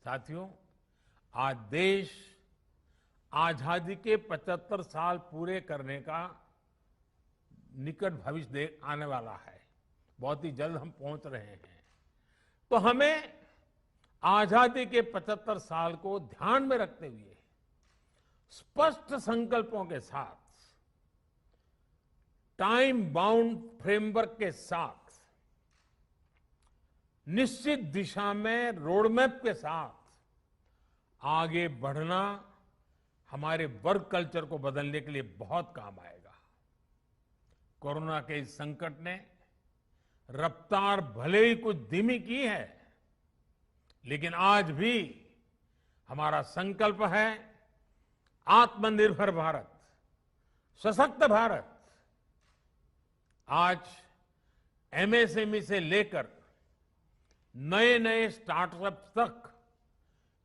साथियों, आज देश आजादी के 75 साल पूरे करने का निकट भविष्य देख आने वाला है। बहुत ही जल्द हम पहुंच रहे हैं। तो हमें आजादी के 75 साल को ध्यान में रखते हुए स्पष्ट संकल्पों के साथ, टाइम बाउंड फ्रेमवर्क के साथ, निश्चित दिशा में रोडमैप के साथ आगे बढ़ना हमारे वर्क कल्चर को बदलने के लिए बहुत काम आएगा। कोरोना के इस संकट ने रफ्तार भले ही कुछ धीमी की है, लेकिन आज भी हमारा संकल्प है आत्मनिर्भर भारत, सशक्त भारत। आज एमएसएमई से लेकर नए नए स्टार्टअप तक,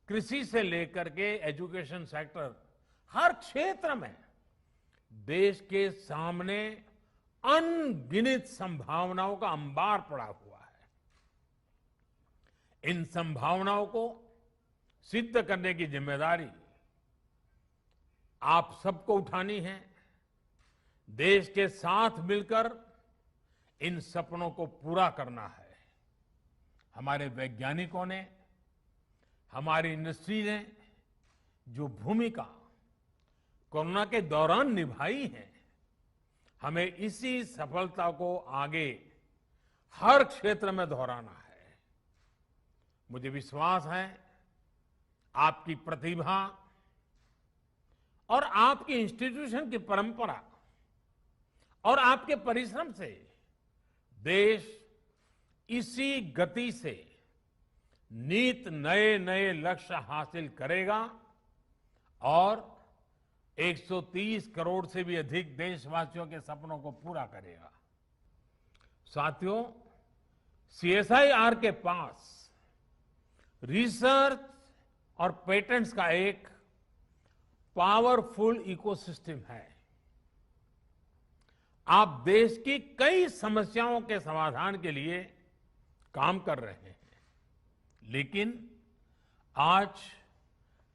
कृषि से लेकर के एजुकेशन सेक्टर, हर क्षेत्र में देश के सामने अनगिनत संभावनाओं का अंबार पड़ा हुआ है। इन संभावनाओं को सिद्ध करने की जिम्मेदारी आप सबको उठानी है। देश के साथ मिलकर इन सपनों को पूरा करना है। हमारे वैज्ञानिकों ने, हमारी इंडस्ट्री ने जो भूमिका कोरोना के दौरान निभाई है, हमें इसी सफलता को आगे हर क्षेत्र में दोहराना है। मुझे विश्वास है आपकी प्रतिभा और आपकी इंस्टीट्यूशन की परंपरा और आपके परिश्रम से देश इसी गति से नित नए नए लक्ष्य हासिल करेगा और 130 करोड़ से भी अधिक देशवासियों के सपनों को पूरा करेगा। साथियों, सीएसआईआर के पास रिसर्च और पेटेंट्स का एक पावरफुल इकोसिस्टम है। आप देश की कई समस्याओं के समाधान के लिए काम कर रहे हैं, लेकिन आज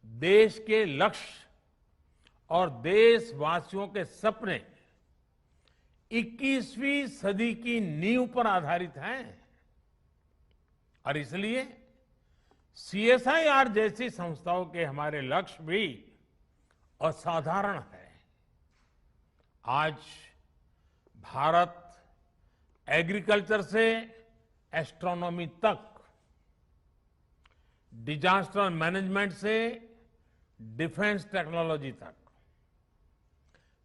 देश के लक्ष्य और देशवासियों के सपने 21वीं सदी की नींव पर आधारित हैं और इसलिए सीएसआईआर जैसी संस्थाओं के हमारे लक्ष्य भी असाधारण है। आज भारत एग्रीकल्चर से एस्ट्रोनॉमी तक, डिजास्टर मैनेजमेंट से डिफेंस टेक्नोलॉजी तक,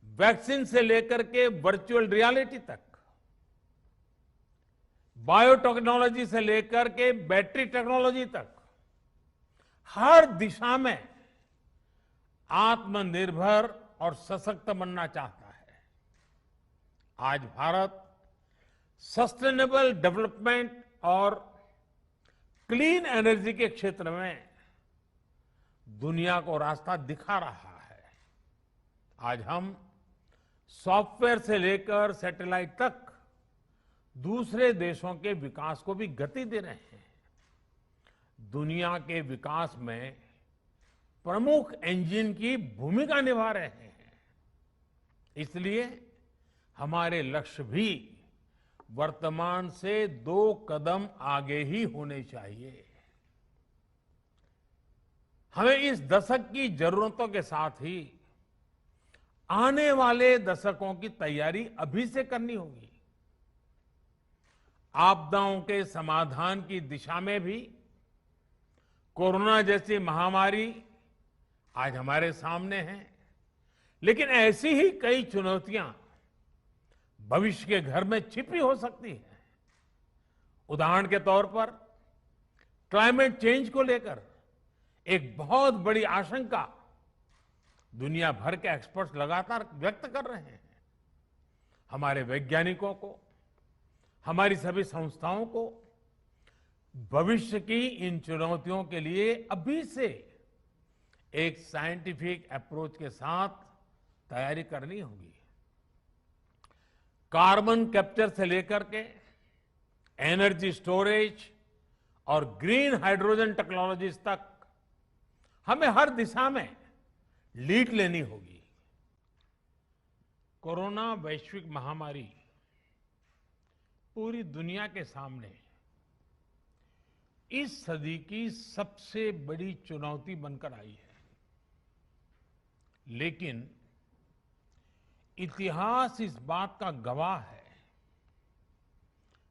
वैक्सीन से लेकर के वर्चुअल रियलिटी तक, बायोटेक्नोलॉजी से लेकर के बैटरी टेक्नोलॉजी तक, हर दिशा में आत्मनिर्भर और सशक्त बनना चाहता है। आज भारत सस्टेनेबल डेवलपमेंट और क्लीन एनर्जी के क्षेत्र में दुनिया को रास्ता दिखा रहा है। आज हम सॉफ्टवेयर से लेकर सैटेलाइट तक दूसरे देशों के विकास को भी गति दे रहे हैं। दुनिया के विकास में प्रमुख इंजन की भूमिका निभा रहे हैं। इसलिए हमारे लक्ष्य भी वर्तमान से 2 कदम आगे ही होने चाहिए। हमें इस दशक की जरूरतों के साथ ही आने वाले दशकों की तैयारी अभी से करनी होगी। आपदाओं के समाधान की दिशा में भी कोरोना जैसी महामारी आज हमारे सामने है, लेकिन ऐसी ही कई चुनौतियां भविष्य के घर में छिपी हो सकती है। उदाहरण के तौर पर क्लाइमेट चेंज को लेकर एक बहुत बड़ी आशंका दुनिया भर के एक्सपर्ट्स लगातार व्यक्त कर रहे हैं। हमारे वैज्ञानिकों को, हमारी सभी संस्थाओं को भविष्य की इन चुनौतियों के लिए अभी से एक साइंटिफिक अप्रोच के साथ तैयारी करनी होगी। कार्बन कैप्चर से लेकर के एनर्जी स्टोरेज और ग्रीन हाइड्रोजन टेक्नोलॉजीज तक हमें हर दिशा में लीड लेनी होगी। कोरोना वैश्विक महामारी पूरी दुनिया के सामने इस सदी की सबसे बड़ी चुनौती बनकर आई है। लेकिन इतिहास इस बात का गवाह है,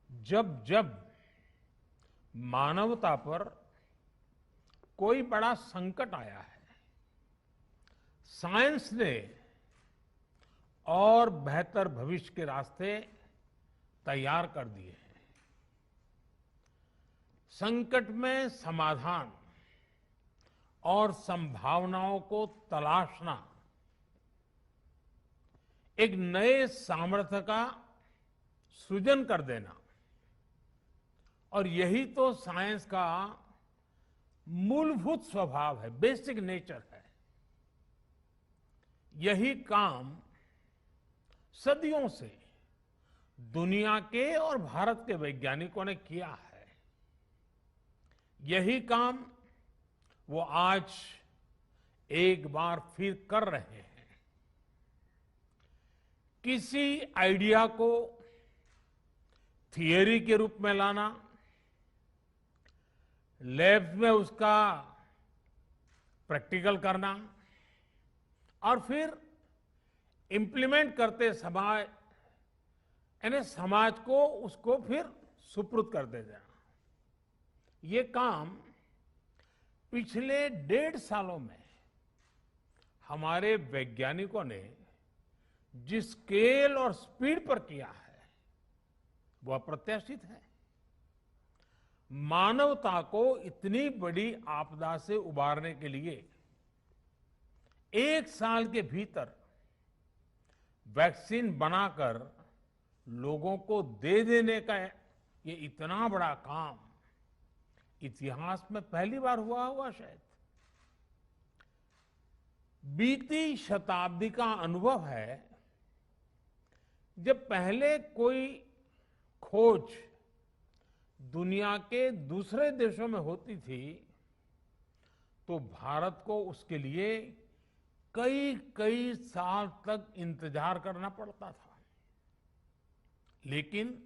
जब जब मानवता पर कोई बड़ा संकट आया है, साइंस ने और बेहतर भविष्य के रास्ते तैयार कर दिए हैं। संकट में समाधान और संभावनाओं को तलाशना एक नए सामर्थ्य का सृजन कर देना, और यही तो साइंस का मूलभूत स्वभाव है, बेसिक नेचर है। यही काम सदियों से दुनिया के और भारत के वैज्ञानिकों ने किया है। यही काम वो आज एक बार फिर कर रहे हैं। किसी आइडिया को थियरी के रूप में लाना, लैब्स में उसका प्रैक्टिकल करना और फिर इंप्लीमेंट करते समय यानी समाज को उसको फिर सुपुर्द कर दे देना, ये काम पिछले 1.5 सालों में हमारे वैज्ञानिकों ने जिस स्केल और स्पीड पर किया है वो अप्रत्याशित है। मानवता को इतनी बड़ी आपदा से उबारने के लिए 1 साल के भीतर वैक्सीन बनाकर लोगों को दे देने का ये इतना बड़ा काम इतिहास में पहली बार हुआ होगा शायद। बीती शताब्दी का अनुभव है, जब पहले कोई खोज दुनिया के दूसरे देशों में होती थी तो भारत को उसके लिए कई कई साल तक इंतजार करना पड़ता था। लेकिन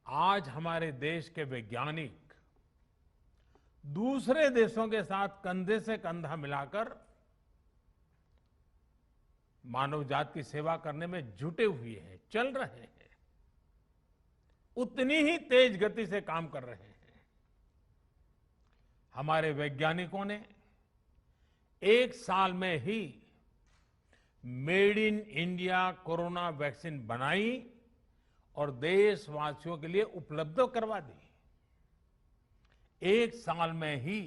आज हमारे देश के वैज्ञानिक दूसरे देशों के साथ कंधे से कंधा मिलाकर मानव जाति की सेवा करने में जुटे हुए हैं, चल रहे हैं, उतनी ही तेज गति से काम कर रहे हैं। हमारे वैज्ञानिकों ने 1 साल में he made in India corona vaccine बनाई और देशवासियों के लिए उपलब्ध करवा दी। 1 साल में ही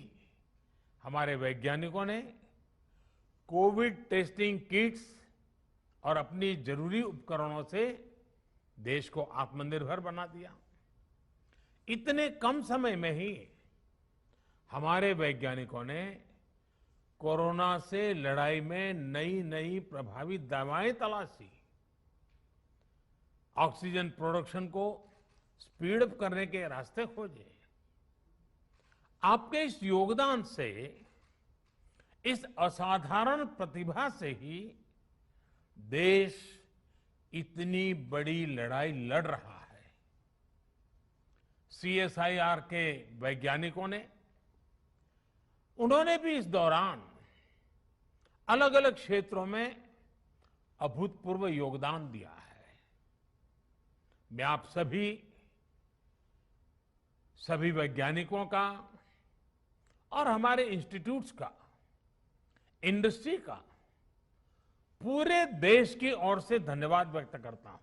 हमारे वैज्ञानिकों ने कोविड टेस्टिंग किट्स और अपनी जरूरी उपकरणों से देश को आत्मनिर्भर बना दिया। इतने कम समय में ही हमारे वैज्ञानिकों ने कोरोना से लड़ाई में नई नई प्रभावी दवाएं तलाशी, ऑक्सीजन प्रोडक्शन को स्पीड अप करने के रास्ते खोजे। आपके इस योगदान से, इस असाधारण प्रतिभा से ही देश इतनी बड़ी लड़ाई लड़ रहा है। सीएसआईआर के वैज्ञानिकों ने, उन्होंने भी इस दौरान अलग अलग क्षेत्रों में अभूतपूर्व योगदान दिया है। मैं आप सभी वैज्ञानिकों का और हमारे इंस्टीट्यूट्स का, इंडस्ट्री का, पूरे देश की ओर से धन्यवाद व्यक्त करता हूं।